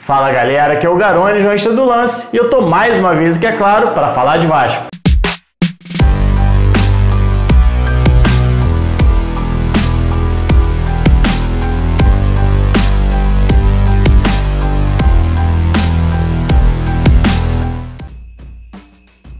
Fala galera, aqui é o Garone, jornalista do Lance, e eu tô mais uma vez, que é claro, para falar de Vasco.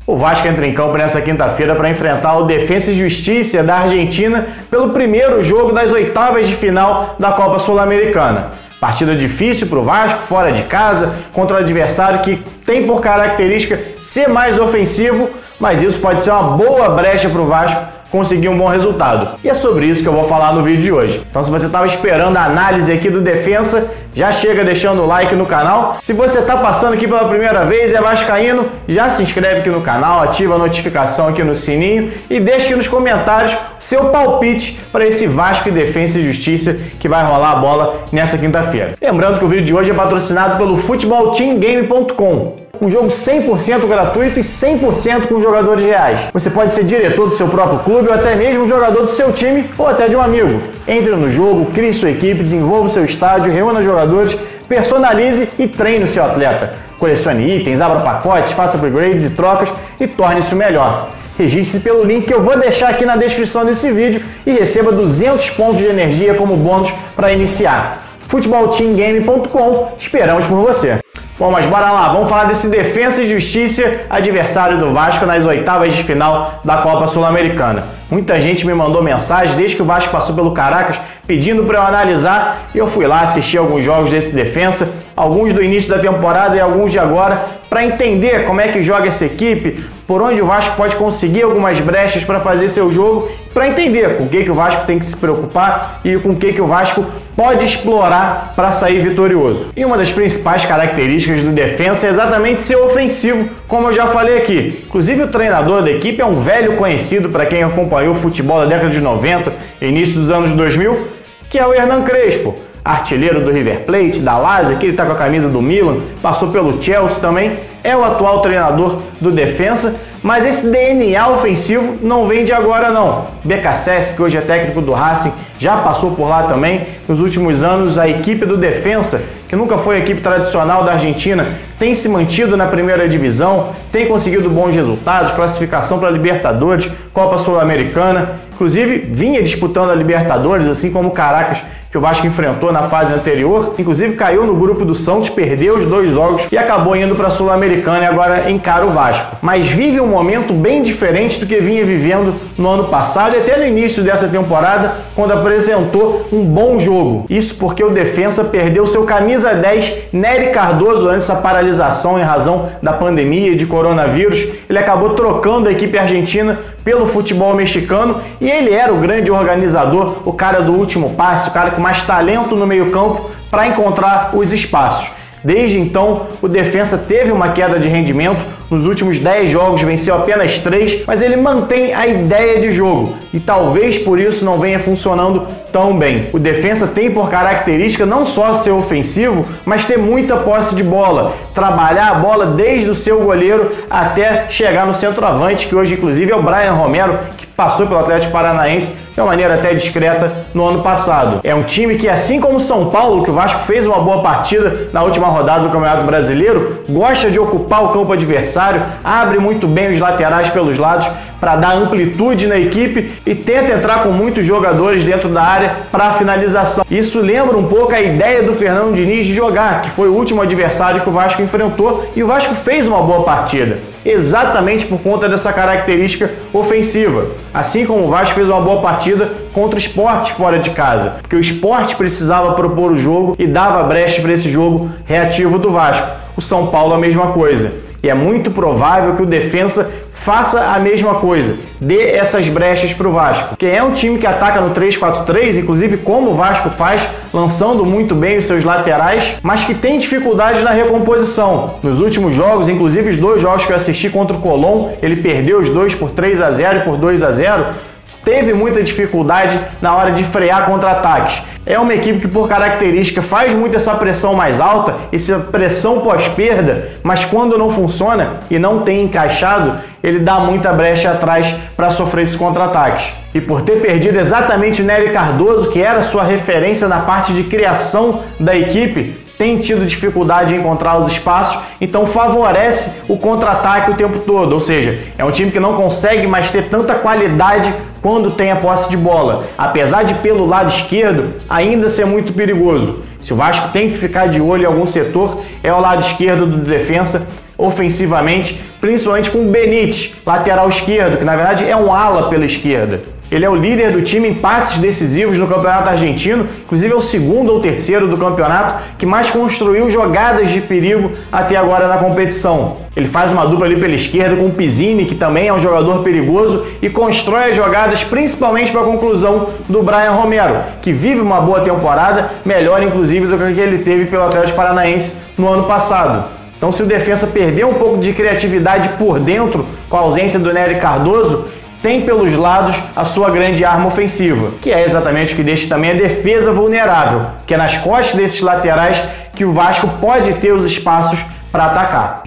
O Vasco entra em campo nessa quinta-feira para enfrentar o Defensa e Justiça da Argentina pelo primeiro jogo das oitavas de final da Copa Sul-Americana. Partida difícil para o Vasco, fora de casa, contra um adversário que tem por característica ser mais ofensivo, mas isso pode ser uma boa brecha para o Vasco conseguir um bom resultado. E é sobre isso que eu vou falar no vídeo de hoje. Então, se você estava esperando a análise aqui do Defensa, já chega deixando o like no canal. Se você está passando aqui pela primeira vez e é vascaíno, já se inscreve aqui no canal, ativa a notificação aqui no sininho e deixa aqui nos comentários o seu palpite para esse Vasco e Defensa e Justiça que vai rolar a bola nessa quinta-feira. Lembrando que o vídeo de hoje é patrocinado pelo futebolteamgame.com. Um jogo 100% gratuito e 100% com jogadores reais. Você pode ser diretor do seu próprio clube ou até mesmo jogador do seu time ou até de um amigo. Entre no jogo, crie sua equipe, desenvolva o seu estádio, reúna jogadores, personalize e treine o seu atleta. Colecione itens, abra pacotes, faça upgrades e trocas e torne-se o melhor. Registre-se pelo link que eu vou deixar aqui na descrição desse vídeo e receba 200 pontos de energia como bônus para iniciar. futebolteamgame.com, esperamos por você. Bom, mas bora lá, vamos falar desse Defensa e Justiça, adversário do Vasco nas oitavas de final da Copa Sul-Americana. Muita gente me mandou mensagem desde que o Vasco passou pelo Caracas pedindo para eu analisar e eu fui lá assistir alguns jogos desse Defensa, alguns do início da temporada e alguns de agora, para entender como é que joga essa equipe, por onde o Vasco pode conseguir algumas brechas para fazer seu jogo, para entender com o que o Vasco tem que se preocupar e com o que o Vasco pode explorar para sair vitorioso. E uma das principais características do Defensa é exatamente ser ofensivo, como eu já falei aqui. Inclusive o treinador da equipe é um velho conhecido para quem acompanhou o futebol da década de 90 e início dos anos 2000, que é o Hernan Crespo, artilheiro do River Plate, da Lazio, aqui ele está com a camisa do Milan, passou pelo Chelsea também, é o atual treinador do Defensa, mas esse DNA ofensivo não vem de agora não. BKSS, que hoje é técnico do Racing, já passou por lá também. Nos últimos anos, a equipe do Defensa, que nunca foi a equipe tradicional da Argentina, tem se mantido na primeira divisão, tem conseguido bons resultados, classificação para a Libertadores, Copa Sul-Americana, inclusive vinha disputando a Libertadores, assim como o Caracas, que o Vasco enfrentou na fase anterior, inclusive caiu no grupo do Santos, perdeu os 2 jogos e acabou indo para a Sul-Americana e agora encara o Vasco. Mas vive um momento bem diferente do que vinha vivendo no ano passado e até no início dessa temporada, quando apresentou um bom jogo. Isso porque o Defensa perdeu seu camisa 10, Nery Cardoso, durante essa paralisação em razão da pandemia e de coronavírus. Ele acabou trocando a equipe argentina pelo futebol mexicano e ele era o grande organizador, o cara do último passe, o cara com mais talento no meio-campo para encontrar os espaços. Desde então, o Defensa teve uma queda de rendimento. Nos últimos 10 jogos venceu apenas 3, mas ele mantém a ideia de jogo e talvez por isso não venha funcionando tão bem. O Defensa tem por característica não só ser ofensivo, mas ter muita posse de bola, trabalhar a bola desde o seu goleiro até chegar no centroavante, que hoje inclusive é o Brian Romero, que passou pelo Atlético Paranaense de uma maneira até discreta no ano passado. É um time que, assim como o São Paulo, que o Vasco fez uma boa partida na última rodada do Campeonato Brasileiro, gosta de ocupar o campo adversário, abre muito bem os laterais pelos lados para dar amplitude na equipe e tenta entrar com muitos jogadores dentro da área para a finalização. Isso lembra um pouco a ideia do Fernando Diniz de jogar, que foi o último adversário que o Vasco enfrentou e o Vasco fez uma boa partida, exatamente por conta dessa característica ofensiva. Assim como o Vasco fez uma boa partida contra o Sport fora de casa, porque o Sport precisava propor o jogo e dava brecha para esse jogo reativo do Vasco. O São Paulo a mesma coisa. E é muito provável que o Defensa faça a mesma coisa, dê essas brechas para o Vasco, que é um time que ataca no 3-4-3, inclusive como o Vasco faz, lançando muito bem os seus laterais, mas que tem dificuldades na recomposição. Nos últimos jogos, inclusive os 2 jogos que eu assisti contra o Colón, ele perdeu os 2 por 3-0 e por 2-0, teve muita dificuldade na hora de frear contra-ataques. É uma equipe que, por característica, faz muito essa pressão mais alta, essa pressão pós-perda, mas quando não funciona e não tem encaixado, ele dá muita brecha atrás para sofrer esses contra-ataques. E por ter perdido exatamente o Nery Cardoso, que era sua referência na parte de criação da equipe, tem tido dificuldade em encontrar os espaços, então favorece o contra-ataque o tempo todo, ou seja, é um time que não consegue mais ter tanta qualidade quando tem a posse de bola, apesar de pelo lado esquerdo ainda ser muito perigoso. Se o Vasco tem que ficar de olho em algum setor, é o lado esquerdo do defensa, ofensivamente, principalmente com o Benítez, lateral esquerdo, que na verdade é um ala pela esquerda. Ele é o líder do time em passes decisivos no Campeonato Argentino, inclusive é o segundo ou terceiro do campeonato que mais construiu jogadas de perigo até agora na competição. Ele faz uma dupla ali pela esquerda com o Pizzini, que também é um jogador perigoso, e constrói as jogadas principalmente para a conclusão do Brian Romero, que vive uma boa temporada, melhor inclusive do que ele teve pelo Atlético Paranaense no ano passado. Então, se o defensa perder um pouco de criatividade por dentro, com a ausência do Nery Cardoso, tem pelos lados a sua grande arma ofensiva, que é exatamente o que deixa também a defesa vulnerável, que é nas costas desses laterais que o Vasco pode ter os espaços para atacar.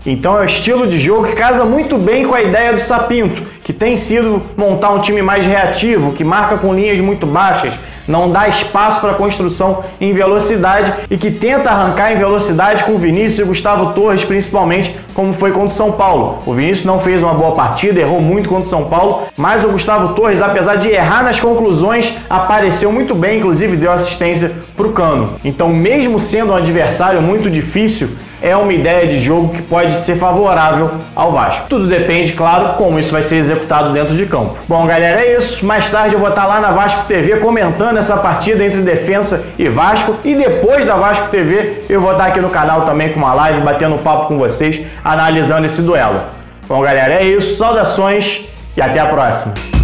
Então é o estilo de jogo que casa muito bem com a ideia do Sapinto, que tem sido montar um time mais reativo, que marca com linhas muito baixas, não dá espaço para construção em velocidade e que tenta arrancar em velocidade com o Vinícius e Gustavo Torres, principalmente, como foi contra o São Paulo. O Vinícius não fez uma boa partida, errou muito contra o São Paulo, mas o Gustavo Torres, apesar de errar nas conclusões, apareceu muito bem, inclusive deu assistência para o Cano. Então, mesmo sendo um adversário muito difícil, é uma ideia de jogo que pode ser favorável ao Vasco. Tudo depende, claro, como isso vai ser executado dentro de campo. Bom, galera, é isso. Mais tarde eu vou estar lá na Vasco TV comentando essa partida entre Defensa e Vasco. E depois da Vasco TV, eu vou estar aqui no canal também com uma live, batendo papo com vocês, analisando esse duelo. Bom, galera, é isso. Saudações e até a próxima.